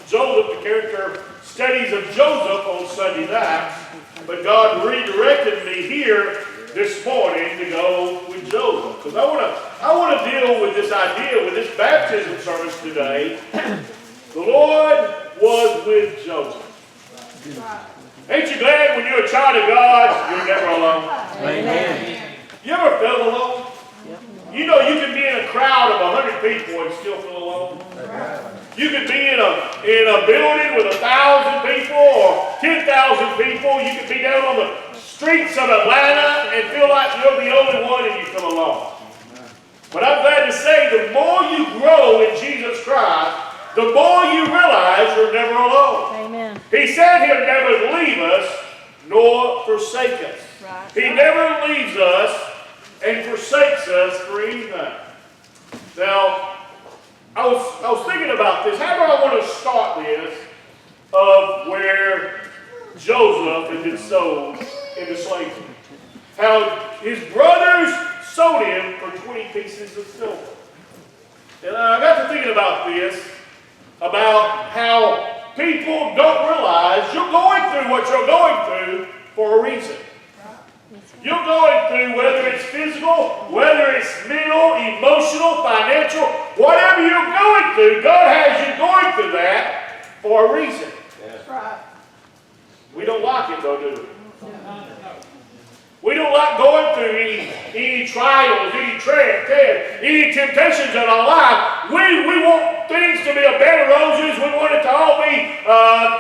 Joseph, the character studies of Joseph on Sunday nights, but God redirected me here this morning to go with Joseph. Because I want to deal with this idea, with this baptism service today. The Lord was with Joseph. Ain't you glad when you're a child of God, you're never alone? Amen. You ever felt alone? You know you can be in a crowd of 100 people and still feel alone. You could be in a building with 1,000 people or 10,000 people. You could be down on the streets of Atlanta and feel like you're the only one and you feel alone. But I'm glad to say the more you grow in Jesus Christ, the more you realize you're never alone. Amen. He said he'll never leave us nor forsake us. Right. He never leaves us and forsakes us for anything. Now, I was thinking about this. How do I want to start this of where Joseph had been sold into slavery? How his brothers sold him for 20 pieces of silver. And I got to thinking about this, about how people don't realize you're going through what you're going through for a reason. You're going through, whether it's physical, whether it's mental, emotional, financial, whatever you're going through, God has you going through that for a reason. That's right. We don't like it though, do we? We don't like going through any trials, any tests, any temptations in our life. We want things to be a bed of roses. We want it to all be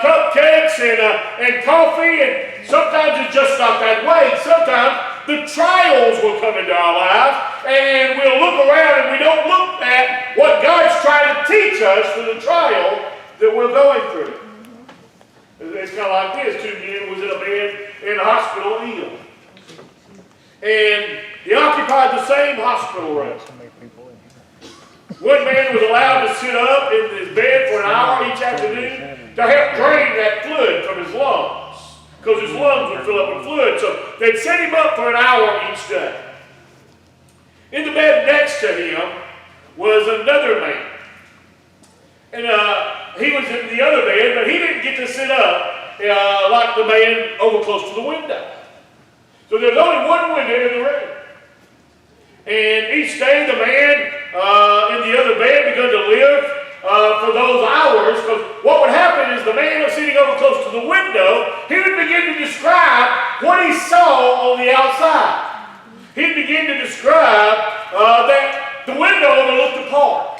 cupcakes and coffee. And sometimes it's just not that way. Sometimes the trials will come into our life and we'll look around and we don't look at what God's trying to teach us through the trial that we're going through. It's kind of like this. 2 men was in a bed in a hospital ill. And he occupied the same hospital room. One man was allowed to sit up in his bed for an hour each afternoon to help drain that fluid from his lungs, because his lungs would fill up with fluid. So they'd set him up for an hour each day. In the bed next to him was another man. And he was in the other bed, but he didn't get to sit up like the man over close to the window. So there's only one window in the room. And each day the man in the other bed began to live for those hours, because what would happen is the man was sitting over close to the window, he would begin to describe what he saw on the outside. He'd begin to describe that the window overlooked the park.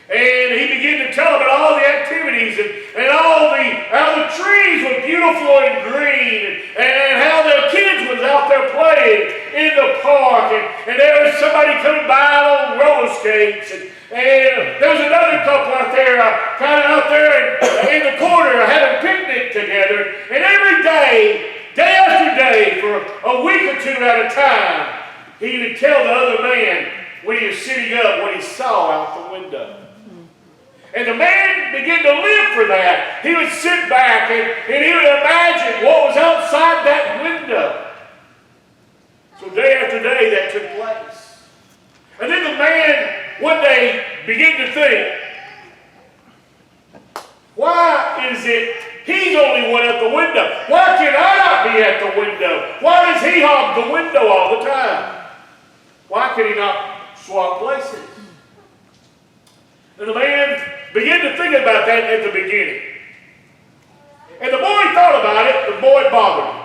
And he began to tell about all the activities and all how the trees were beautiful and green, and how the kids was out there playing in the park, and there was somebody coming by on roller skates, and there was another couple out there, kind of out there in the corner having a picnic together. And every day after day, for a week or two at a time, he would tell the other man when he was sitting up what he saw out the window. And the man began to live for that. He would sit back and he would imagine what was outside that window. So day after day that took place. And then the man one day began to think, why is it he's only one at the window? Why can I not be at the window? Why does he hog the window all the time? Why can he not swap places? And the man began to think about that at the beginning. And the more he thought about it, the more it bothered him.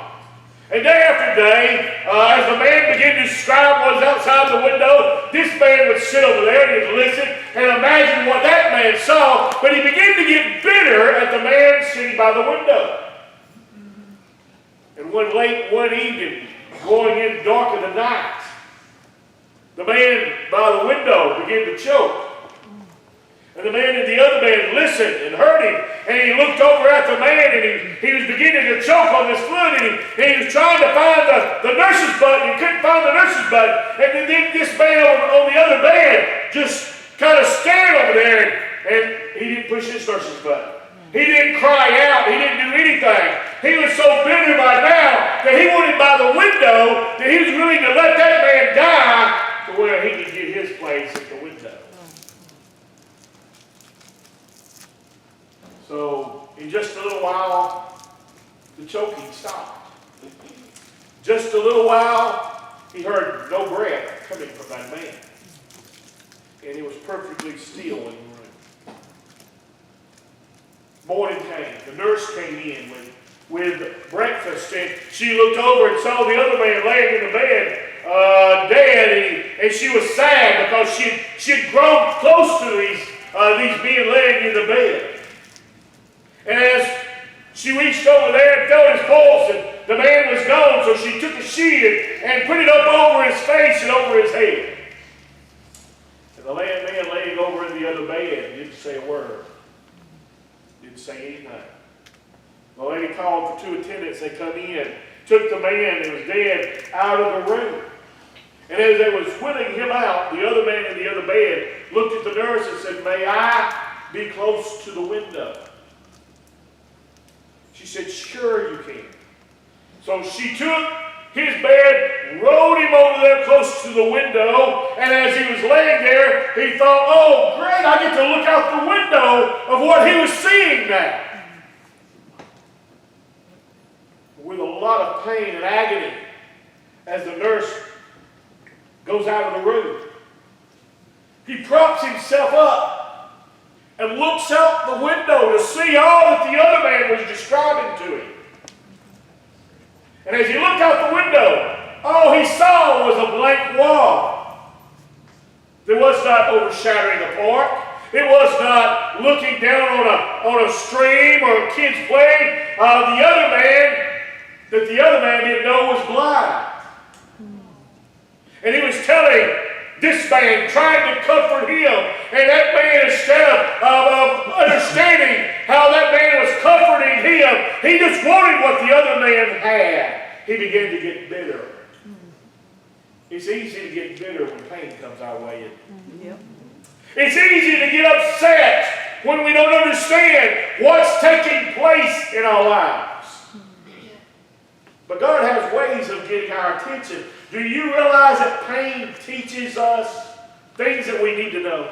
And day after day, as the man began to describe what was outside the window, this man would sit over there and he'd listen and imagine what that man saw. But he began to get bitter at the man sitting by the window. And one evening, going in dark of the night, the man by the window began to choke. And the man in the other bed listened and heard him. And he looked over at the man and he was beginning to choke on this fluid. And he was trying to find the nurse's button. He couldn't find the nurse's button. And then this man on the other bed just kind of stared over there. And he didn't push his nurse's button. He didn't cry out. He didn't do anything. He was so bitter by now that he wanted by the window that he was willing to let that man die to where he could get his place at the window. So in just a little while, the choking stopped. Just a little while, he heard no breath coming from that man. And it was perfectly still in the room. Morning came. The nurse came in with breakfast, and she looked over and saw the other man laying in the bed, dead, and she was sad because she had grown close to these men laying in the bed. And as she reached over there and felt his pulse, and the man was gone, so she took a sheet and put it up over his face and over his head. And the man laying over in the other bed didn't say a word. Didn't say anything. The lady called for 2 attendants. They come in, took the man that was dead out of the room. And as they was wheeling him out, the other man in the other bed looked at the nurse and said, "May I be close to the window?" She said, "Sure you can." So she took his bed, rolled him over there close to the window, and as he was laying there, he thought, "Oh, great, I get to look out the window of what he was seeing now." With a lot of pain and agony, as the nurse goes out of the room, he props himself up and looks out the window to see all that the other man was describing to him. And as he looked out the window, all he saw was a blank wall. There was not overshadowing a park. It was not looking down on a stream or kids playing. The other man didn't know was blind. And he was telling this man, trying to comfort him. And that man, instead of understanding how that man was comforting him, he just wanted what the other man had. He began to get bitter. It's easy to get bitter when pain comes our way. It's easy to get upset when we don't understand what's taking place in our lives. But God has ways of getting our attention. Do you realize that pain teaches us things that we need to know?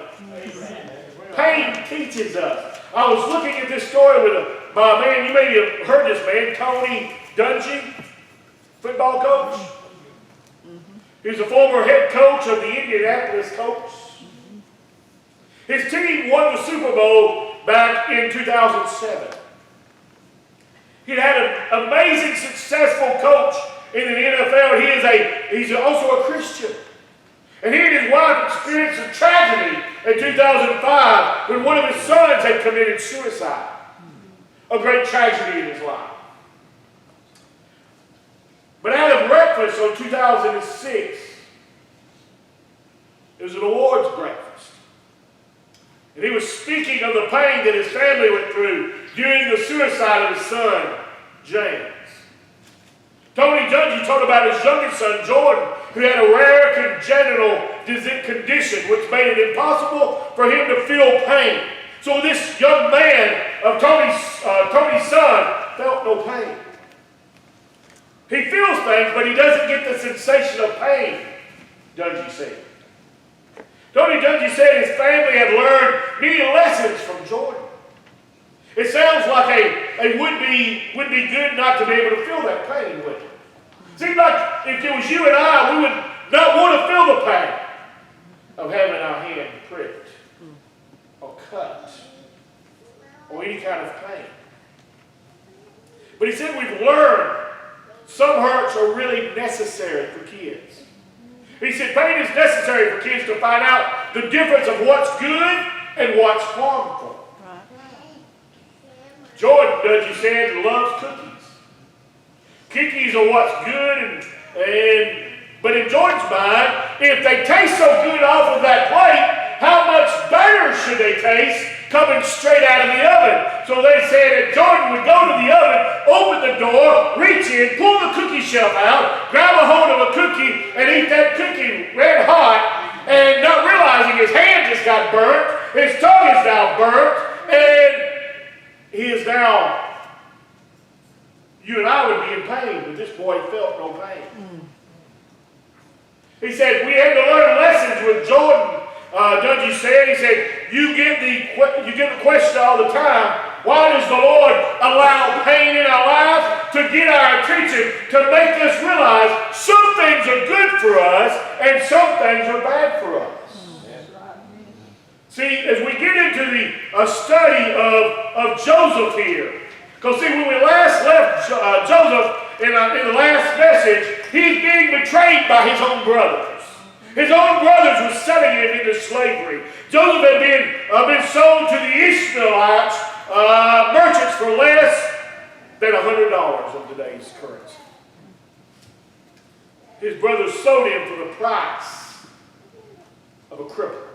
Pain teaches us. I was looking at this story with a man, you may have heard this man, Tony Dungy, football coach. He was a former head coach of the Indianapolis Colts. His team won the Super Bowl back in 2007. He'd had an amazing, successful coach in the NFL. He's also a Christian. And he and his wife experienced a tragedy in 2005 when one of his sons had committed suicide. A great tragedy in his life. But at a breakfast on 2006, it was an awards breakfast. And he was speaking of the pain that his family went through during the suicide of his son, James. Tony Dungy told about his youngest son, Jordan, who had a rare congenital condition which made it impossible for him to feel pain. So this young man of Tony's son felt no pain. He feels things, but he doesn't get the sensation of pain, Dungy said. Tony Dungy said his family had learned many lessons from Jordan. It sounds like it would be good not to be able to feel that pain, wouldn't it? Seems like if it was you and I, we would not want to feel the pain of having our hand pricked or cut or any kind of pain. But he said we've learned some hurts are really necessary for kids. He said pain is necessary for kids to find out the difference of what's good and what's harmful. Jordan, Dungy said, loves cookies. Cookies are what's good, but in Jordan's mind, if they taste so good off of that plate, how much better should they taste coming straight out of the oven? So they said that Jordan would go to the oven, open the door, reach in, pull the cookie shelf out, grab a hold of a cookie, and eat that cookie red hot, and not realizing his hand just got burnt, his tongue is now burnt, and he is now, you and I would be in pain, but this boy felt no pain. He said, we had to learn lessons with Jordan. Dungy said, he said, you get the question all the time, why does the Lord allow pain in our lives? To get our attention, to make us realize some things are good for us and some things are bad for us. See, as we get into the study of Joseph here, because see, when we last left Joseph in the last message, he's being betrayed by his own brothers. His own brothers were selling him into slavery. Joseph had been sold to the Ishmaelites, merchants, for less than $100 of today's currency. His brothers sold him for the price of a cripple.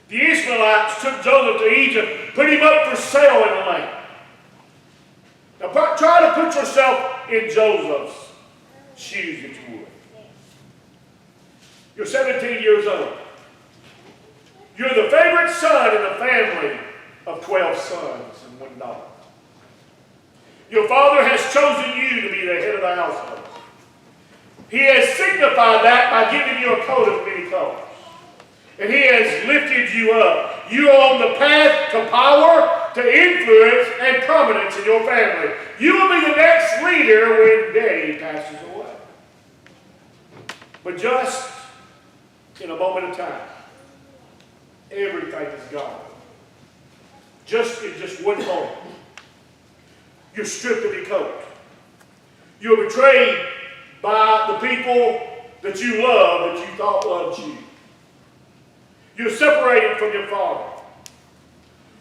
The Ishmaelites took Joseph to Egypt, put him up for sale in the land. Now try to put yourself in Joseph's shoes, if you would. You're 17 years old. You're the favorite son in a family of 12 sons and one daughter. Your father has chosen you to be the head of the household. He has signified that by giving you a coat of many colors. And he has lifted you up. You are on the path to power, to influence, and prominence in your family. You will be the next leader when Daddy passes away. But just in a moment of time, everything is gone. Just in just one moment, you're stripped of your coat. You're betrayed by the people that you love, that you thought loved you. You're separated from your father.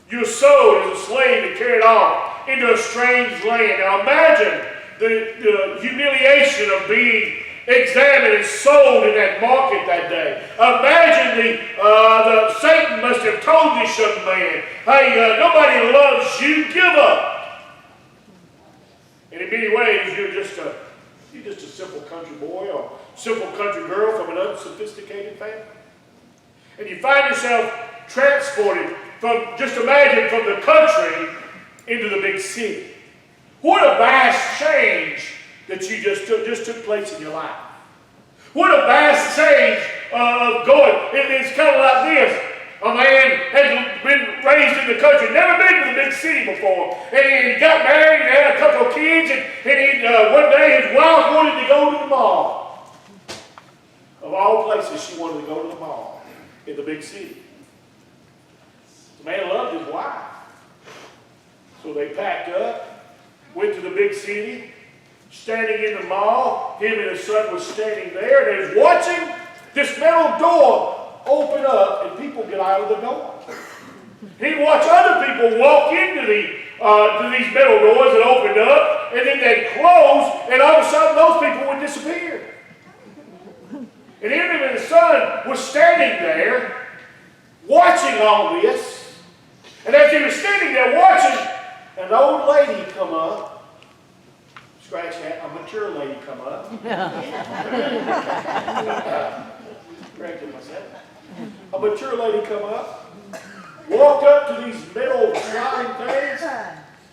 You're sold as a slave and carried off into a strange land. Now imagine the humiliation of being examined and sold in that market that day. Imagine the Satan must have told this young man, hey, nobody loves you, give up. And in many ways, you're just a simple country boy or simple country girl from an unsophisticated family. And you find yourself transported from, just imagine, from the country into the big city. What a vast change that you just took place in your life. What a vast change of going. It's kind of like this. A man has been raised in the country, never been to the big city before. And he got married and had a couple of kids. And one day his wife wanted to go to the mall. Of all places, she wanted to go to the mall in the big city. The man loved his wife. So they packed up, went to the big city, standing in the mall. Him and his son was standing there, and they was watching this metal door open up, and people get out of the door. He'd watch other people walk into to these metal doors that opened up, and then they'd close, and all of a sudden those people would disappear. And him and his son was standing there watching all this. And as he was standing there watching, an old lady come up. Scratch that, a mature lady come up. Corrected myself. A mature lady come up, walked up to these metal sliding things,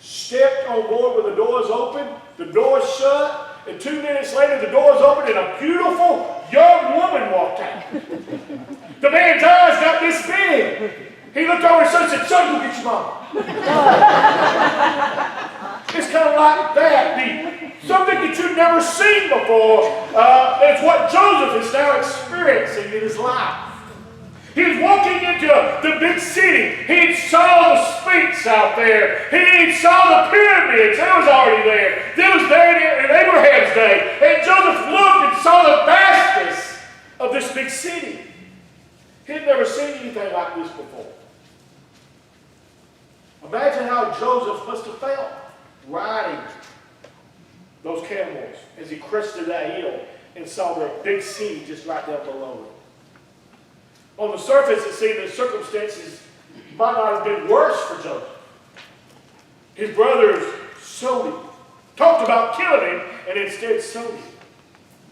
stepped on board when the doors open, the doors shut, and 2 minutes later the doors opened and a beautiful young woman walked out. The man's eyes got this big. He looked over his son and said, son, go get your mom. It's kind of like that. Something that you've never seen before. It's what Joseph is now experiencing in his life. He was walking into the big city. He saw the Sphinx out there. He saw the pyramids. That was already there. That was there in Abraham's day. And Joseph looked and saw the vastness of this big city. He had never seen anything like this before. Imagine how Joseph must have felt riding those camels as he crested that hill and saw the big city just right down below him. On the surface, it seemed the circumstances might not have been worse for Joseph. His brothers sold him, talked about killing him, and instead sold him.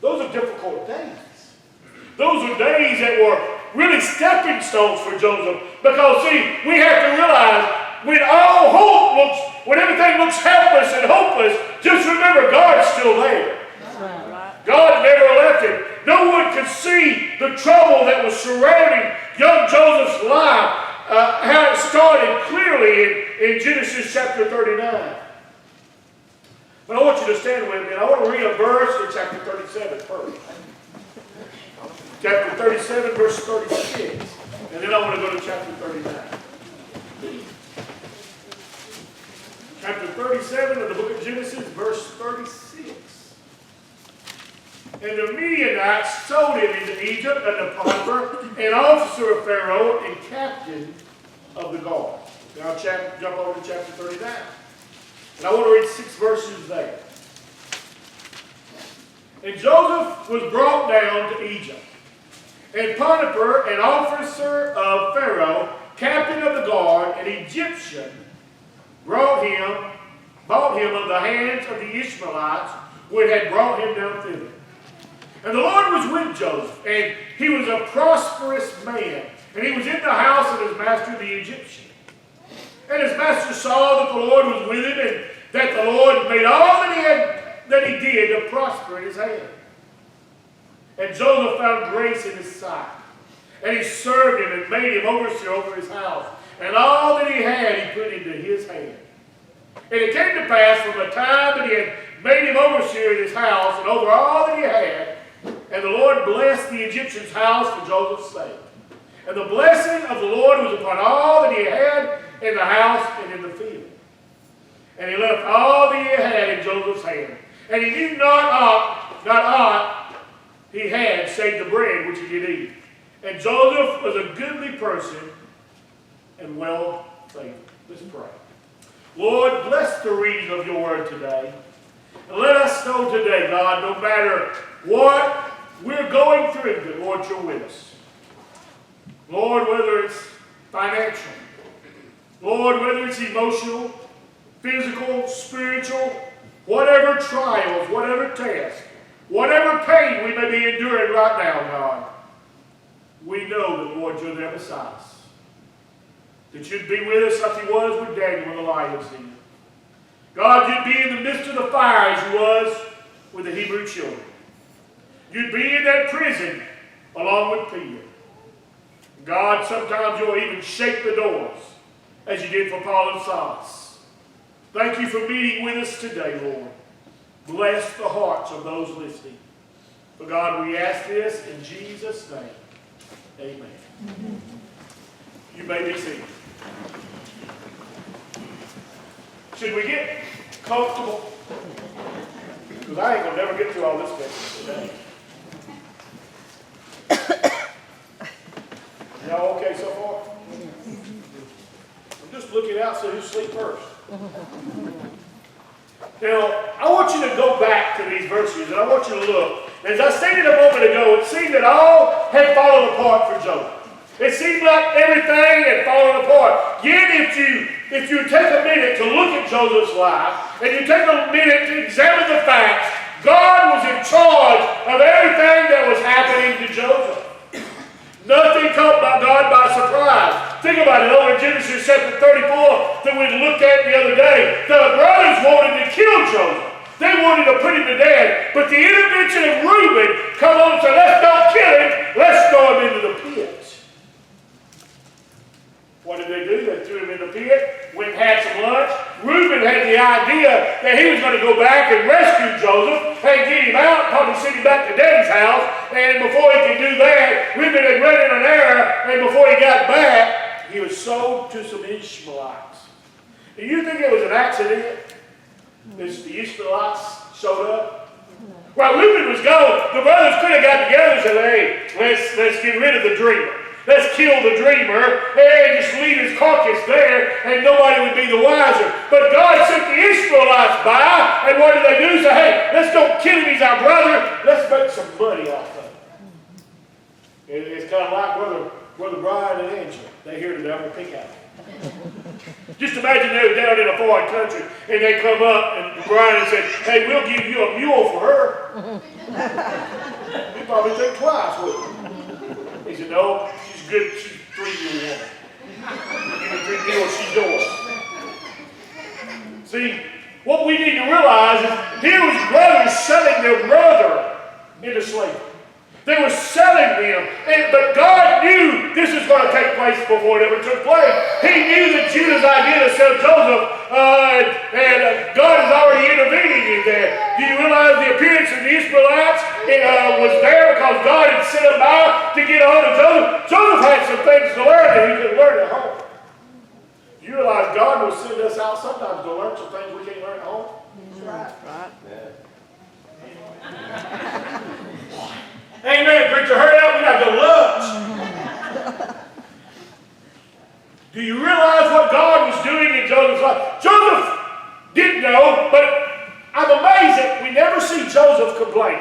Those are difficult days. Those are days that were really stepping stones for Joseph. Because, see, we have to realize when everything looks helpless and hopeless, just remember God's still there. God never left him. No one could see the trouble that was surrounding young Joseph's life, how it started clearly in Genesis chapter 39. But I want you to stand with me, and I want to read a verse in chapter 37 first. Chapter 37, verse 36. And then I want to go to chapter 39. Chapter 37 of the book of Genesis, verse 36. And the Midianites sold him into Egypt unto Potiphar, an officer of Pharaoh and captain of the guard. Now jump over to chapter 39. And I want to read 6 verses there. And Joseph was brought down to Egypt. And Potiphar, an officer of Pharaoh, captain of the guard, an Egyptian, bought him of the hands of the Ishmaelites, which had brought him down thither. And the Lord was with Joseph, and he was a prosperous man, and he was in the house of his master the Egyptian. And his master saw that the Lord was with him, and that the Lord made all that he did to prosper in his hand. And Joseph found grace in his sight. And he served him and made him overseer over his house. And all that he had he put into his hand. And it came to pass from the time that he had made him overseer in his house and over all that he had, and the Lord blessed the Egyptian's house for Joseph's sake. And the blessing of the Lord was upon all that he had in the house and in the field. And he left all that he had in Joseph's hand. And he knew not aught he had save the bread which he did eat. And Joseph was a goodly person and well favored. Let's pray. Lord, bless the reading of your word today. And let us know today, God, no matter what we're going through, that, Lord, you're with us. Lord, whether it's financial, Lord, whether it's emotional, physical, spiritual, whatever trials, whatever tests, whatever pain we may be enduring right now, God, we know that, Lord, you're there beside us. That you'd be with us like you was with Daniel in the lion's den. God, you'd be in the midst of the fire as you was with the Hebrew children. You'd be in that prison along with Peter. God, sometimes you'll even shake the doors as you did for Paul and Silas. Thank you for meeting with us today, Lord. Bless the hearts of those listening. For God, we ask this in Jesus' name. Amen. You may be seated. Should we get comfortable? Because I ain't going to never get through all this message today. Y'all okay so far? I'm just looking out so who sleep first. Now, I want you to go back to these verses, and I want you to look. As I stated a moment ago, it seemed that all had fallen apart for Joseph. It seemed like everything had fallen apart. Yet if you take a minute to look at Joseph's life, and you take a minute to examine the facts, God was in charge of everything that was happening to Joseph. Nothing caught by God by surprise. Think about it over in Genesis chapter 34 that we looked at the other day. The brothers wanted to kill Joseph. They wanted to put him to death. But the intervention of Reuben come on and said, let's don't kill him. Let's throw him into the pit. What did they do? They threw him in the pit, went and had some lunch. Reuben had the idea that he was going to go back and rescue Joseph and get him out, probably send him back to Daddy's house. And before he could do that, Reuben had run in an error, and before he got back, he was sold to some Ishmaelites. Do you think it was an accident that the Ishmaelites showed up? While Reuben was gone, the brothers could have got together and said, hey, let's get rid of the dreamer. Let's kill the dreamer and just leave his carcass there and nobody would be the wiser. But God sent the Ishmaelites by, and what did they do? Say, hey, let's don't kill him, he's our brother. Let's make some money off of him. It's kind of like Brother Brian and Angel. They hear the devil pick out. Just imagine they were down in a foreign country and they come up and Brian said, hey, we'll give you a mule for her. He'd probably think twice, wouldn't he? He said, no, she's good. She's a 3-year woman. Give her 3 mules, she's yours. See, what we need to realize is here was brothers selling their brother into slavery. They were selling them. But God knew this was going to take place before it ever took place. He knew that Judah's idea to sell Joseph, and God is already intervening in there. Do you realize the appearance of the Israelites was there because God had sent them by to get a hold of Joseph? Joseph had some things to learn that he could learn at home. Do you realize God will send us out sometimes to learn some things we can't learn at home? That's right. Right. Yeah. Amen, preacher. Hurry up. We got to go to lunch. Do you realize what God was doing in Joseph's life? Joseph didn't know, but I'm amazed that we never see Joseph complain.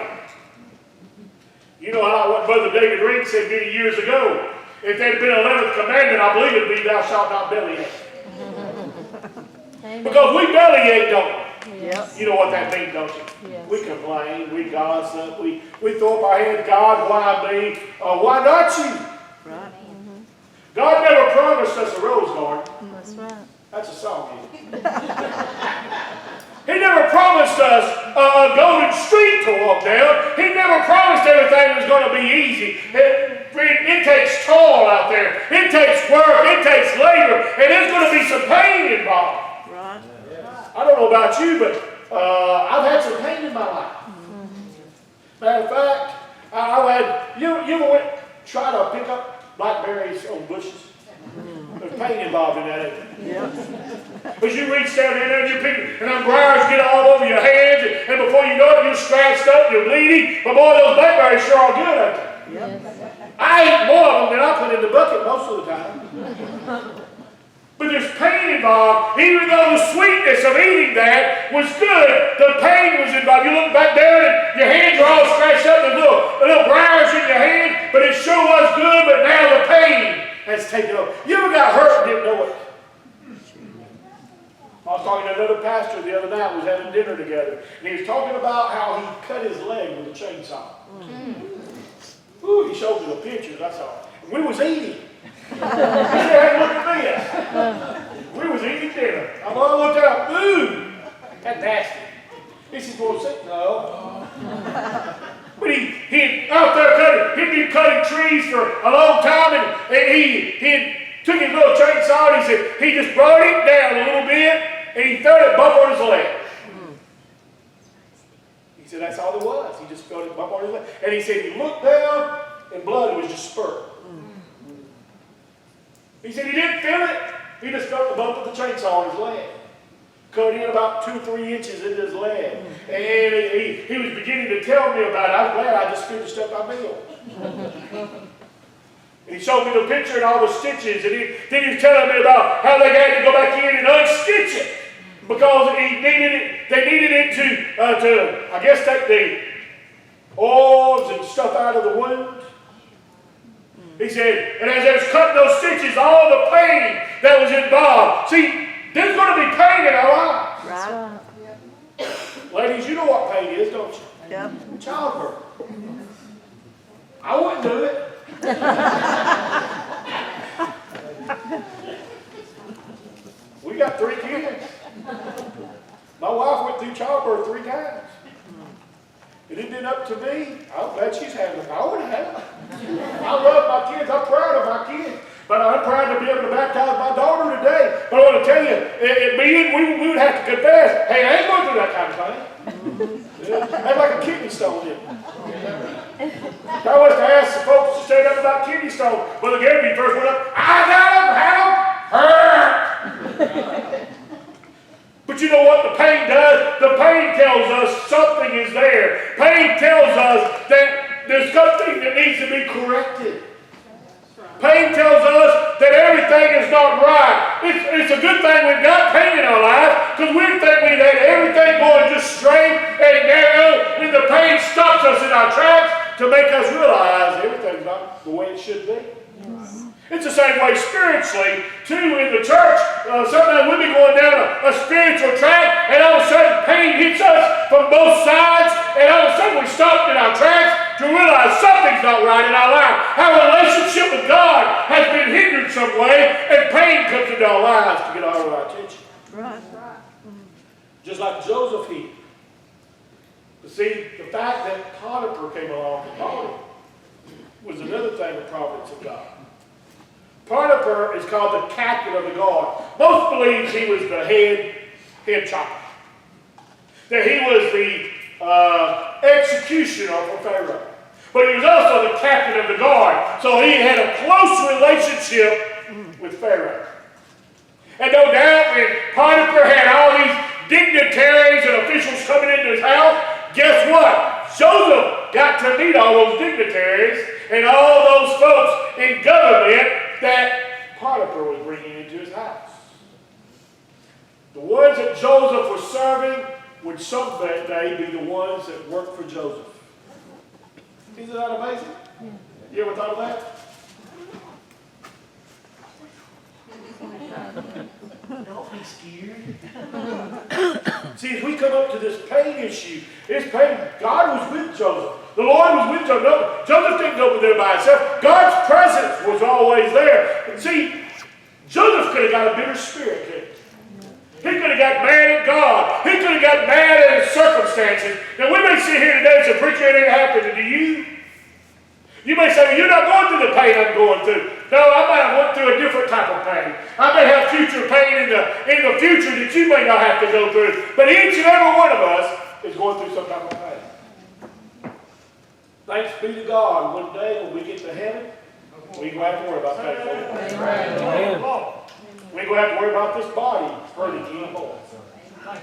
You know what Brother David Ring said many years ago? If there had been an 11th commandment, I believe it would be, thou shalt not bellyache. Because we bellyache, don't we? Yes. You know what that means, don't you? Yes. We complain, we gossip, we throw up our head, God, why me? Why not you? Right. God never promised us a rose garden. That's right. That's a song. He never promised us a golden street to walk down. He never promised everything was going to be easy. It takes toil out there. It takes work. It takes labor. And there's going to be some pain involved. Right. I don't know about you, but I've had some pain in my life. Matter of fact, I've had, you ever try to pick up blackberries on bushes? There's pain involved in that, isn't there? Yeah. Because you reach down in there and you pick it, and them briars get all over your hands, and before you know it, you're scratched up, you're bleeding. But boy, those blackberries sure are good, aren't they? Yes. I eat more of them than I put in the bucket most of the time. But there's pain involved. Even though the sweetness of eating that was good, the pain was involved. You look back there and your hands are all scratched up, and little briars in your hand, but it sure was good, but now the pain has taken over. You ever got hurt and didn't know it? I was talking to another pastor the other night. We was having dinner together, and he was talking about how he cut his leg with a chainsaw. Ooh, he showed me the pictures. I saw. And we was eating. He said, "Hey, look at this." We was eating dinner. I looked up. Ooh, that's nasty. He said, "Well, sit." No. But he out there cutting. He'd been cutting trees for a long time, and he took his little chainsaw, and he said he just brought it down a little bit, and he threw it bump on his leg. He said that's all it was. He just threw it bump on his leg. And he said he looked down, and blood was just spurting. He said he didn't feel it. He just felt the bump of the chainsaw on his leg. Cut in about 2 or 3 inches into his leg. And he was beginning to tell me about it. I was glad I just finished up my meal. And he showed me the picture and all the stitches. And then he was telling me about how they had to go back in and unstitch it. Because they needed it to I guess, take the oils and stuff out of the wound. He said, and as they was cutting those stitches, all the pain that was involved. See, there's going to be pain in our lives. Right. Ladies, you know what pain is, don't you? Yep. Childbirth. I wouldn't do it. We got 3 kids. My wife went through childbirth 3 times. It had been up to me. I'm glad she's having it. I wouldn't have it. I love my kids. I'm proud of my kids. But I'm proud to be able to baptize my daughter today. But I want to tell you, we would have to confess, hey, I ain't going through that kind of thing. That's like a kidney stone, isn't it? I was to ask the folks to stand up about kidney stone. Brother Gary first went up, I got them, hurt. But you know what the pain does? The pain tells us something is there. Pain tells us that there's something that needs to be corrected. Pain tells us that everything is not right. It's a good thing we've got pain in our life, because we think we've had everything going just straight and narrow, when the pain stops us in our tracks to make us realize everything's not the way it should be. It's the same way spiritually, too, in the church. Sometimes we'll be going down a spiritual track, and all of a sudden pain hits us from both sides, and all of a sudden we stop in our tracks to realize something's not right in our life. Our relationship with God has been hindered some way, and pain comes into our lives to get all of our attention. Right. Just like Joseph here. But see, the fact that Potiphar came along and called him, was another thing of providence of God. Potiphar is called the captain of the guard. Most believe he was the head chopper. That he was the executioner for Pharaoh. But he was also the captain of the guard. So he had a close relationship with Pharaoh. And no doubt when Potiphar had all these dignitaries and officials coming into his house, guess what? Joseph got to meet all those dignitaries and all those folks in government that Potiphar was bringing into his house. The ones that Joseph was serving would someday be the ones that worked for Joseph. Isn't that amazing? You ever thought of that? Don't be scared. See, as we come up to this pain issue, this pain, God was with Joseph. The Lord was with Joseph. No, Joseph didn't go over there by himself. God's presence was always there. And see, Joseph could have got a bitter spirit, couldn't he? He could have got mad at God. He could have got mad at his circumstances. Now, we may sit here today and say, preacher, it ain't happening to you. You may say, well, you're not going through the pain I'm going through. No, I might have went through a different type of pain. I may have future pain in the future that you may not have to go through. But each and every one of us is going through some type of pain. Thanks be to God. One day when we get to heaven, we ain't going to have to worry about pain. We ain't going to have to worry about this body hurting anymore.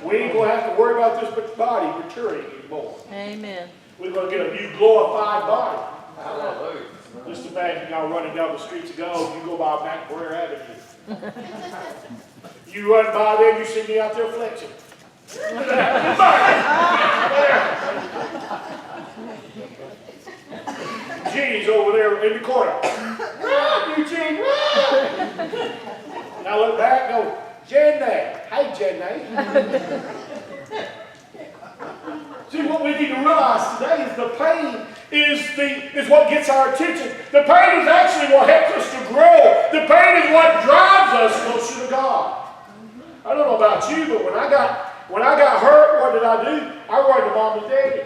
We ain't going to have to worry about this body maturing anymore. Amen. We're going to get a new glorified body. Hallelujah. Just imagine y'all running down the streets of gold. You go by Mac Blair Avenue. You run by there, you see me out there flexing. Genie's over there in the corner. Run, Eugene, run! Now look back and go, Jenny. Hey, Jenny. See, what we need to realize today is the pain is what gets our attention. The pain is actually what helps us to grow. The pain is what drives us closer to God. I don't know about you, but when I got hurt, what did I do? I run to mom and daddy.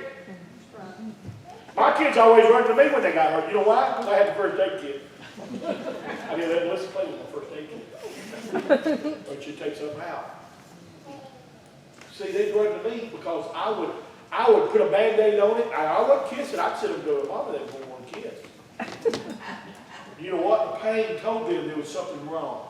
My kids always run to me when they got hurt. You know why? Because I had the first aid kit. I didn't let's play with my first aid kit. But you take something out. See, they'd run to me because I would put a Band-Aid on it. I wouldn't kiss it. I'd sit them and go, Mama, they don't want to kiss. You know what? The pain told them there was something wrong.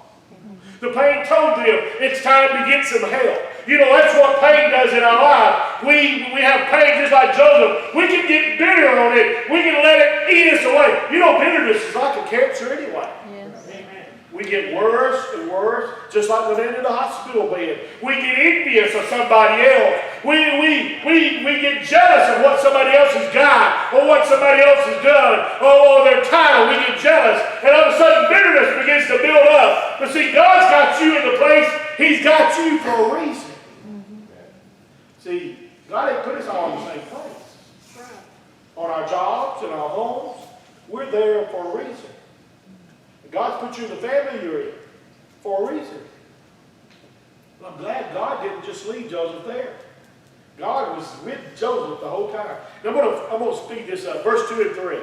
The pain told them it's time to get some help. You know, that's what pain does in our life. We have pain just like Joseph. We can get bitter on it. We can let it eat us away. You know, bitterness is like a cancer anyway. Yes. Amen. We get worse and worse, just like when in the hospital bed. We get envious of somebody else. We get jealous of what somebody else has got or what somebody else has done or their title. We get jealous. And all of a sudden bitterness begins to build up. But see, God's got you in the place He's got you for a reason. See, God didn't put us all in the same place. On our jobs, in our homes, we're there for a reason. God's put you in the family you're in for a reason. I'm glad God didn't just leave Joseph there. God was with Joseph the whole time. Now I'm going to speed this up. Verse 2 and 3.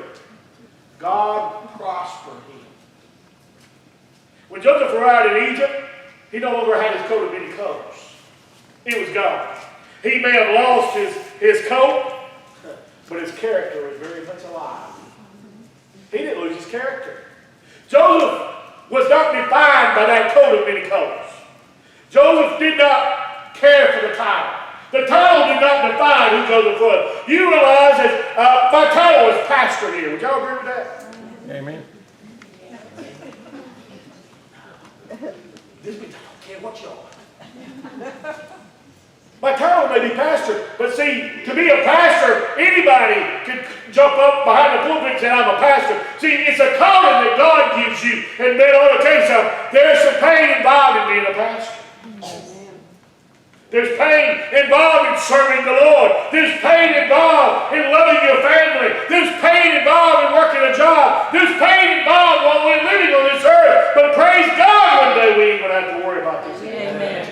God prospered him. When Joseph arrived in Egypt, he no longer had his coat of many colors. It was gone. He may have lost his coat, but his character was very much alive. He didn't lose his character. Joseph was not defined by that coat of many colors. Joseph did not care for the title. The title did not define who Joseph was. You realize that my title is pastor here. Would y'all agree with that? Amen. This means I don't care what y'all. My title may be pastor, but see, to be a pastor, anybody can jump up behind the pulpit and say, I'm a pastor. See, it's a calling that God gives you. And man, I want to tell you something. There's some pain involved in being a pastor. There's pain involved in serving the Lord. There's pain involved in loving your family. There's pain involved in working a job. There's pain involved while we're living on this earth. But praise God, one day we ain't going to have to worry about this anymore. Amen.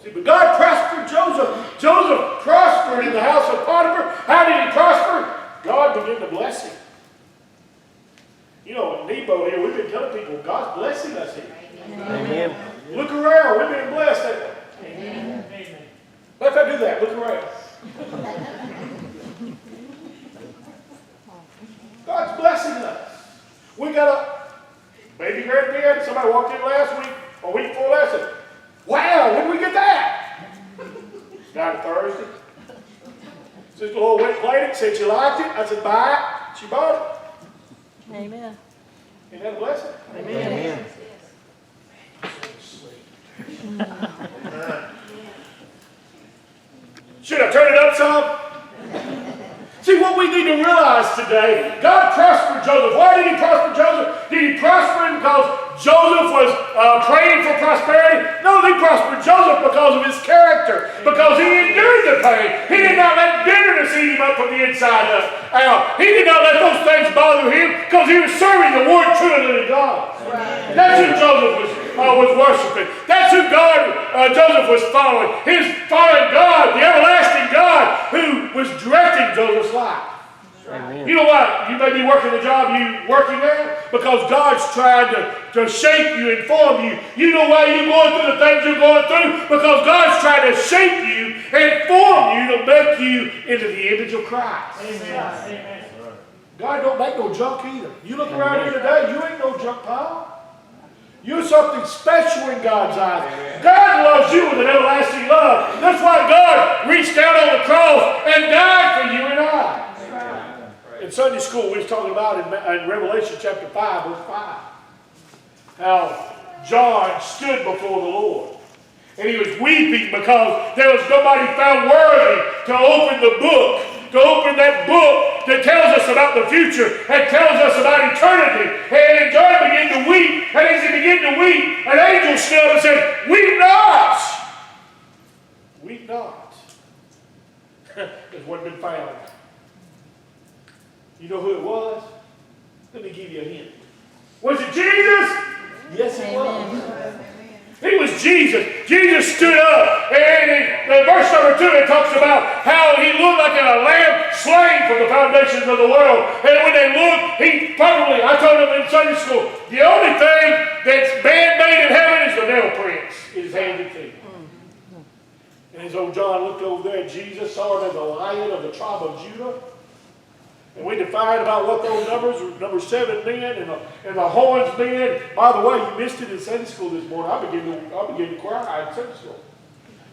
See, but God prospered Joseph. Joseph prospered in the house of Potiphar. How did he prosper? God began to bless him. played it, said she liked it. I said, buy it. She bought it. Amen. Isn't that a blessing? Amen. Should I turn it up some? See, what we need to realize today, God prospered Joseph. Why did he prosper Joseph? Did he prosper him because Joseph was praying for prosperity? No, he prospered Joseph because of his character, because he endured the pain. He did not let bitterness eat him up from the inside out. He did not let those things bother him because he was serving the one true and living God. Right. That's who Joseph was worshiping. That's who Joseph was following. His following God, the everlasting God, who was directing Joseph's life. Amen. You know what? You may be working the job you working there because God's trying to shape you and form you. You know why you're going through the things you're going through? Because God's trying to shape you and form you to make you into the image of Christ. Amen. Amen. God don't make no junk either. You look around here today, you ain't no junk pile. You're something special in God's eyes. Amen. God loves you with an everlasting love. That's why God reached out on the cross and died for you and I. In Sunday school, we was talking about in Revelation chapter 5, verse 5, how John stood before the Lord. And he was weeping because there was nobody found worthy to open the book, to open that book that tells us about the future and tells us about eternity. And John began to weep. And as he began to weep, an angel stood up and said, "Weep not! Weep not." There's one been found. You know who it was? Let me give you a hint. Was it Jesus? Yes, it was. It was Jesus. Jesus stood up, and in verse number 2, it talks about how he looked like a lamb slain from the foundations of the world. And when they looked, I told them in Sunday school, the only thing that's man-made in heaven is the nail prints in his hands and feet. And as old John looked over there, Jesus saw him as a lion of the tribe of Judah. And we defined about what those numbers were. Number 7 men and the horns men. By the way, you missed it in Sunday school this morning. I began to cry in Sunday school.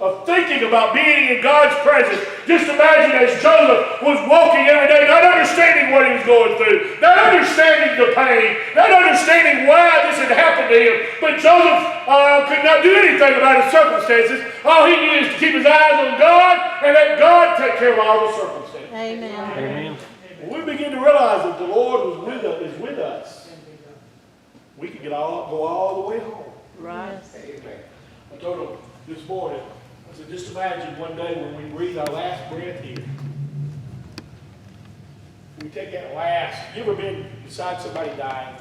Of thinking about being in God's presence. Just imagine as Joseph was walking every day, not understanding what he was going through, not understanding the pain, not understanding why this had happened to him. But Joseph could not do anything about his circumstances. All he needed is to keep his eyes on God and let God take care of all the circumstances. Amen. Amen. When we begin to realize that the Lord is with us, we can go all the way home. Right. Amen. I told them this morning, I said, just imagine one day when we breathe our last breath here. We take that last. You ever been beside somebody dying?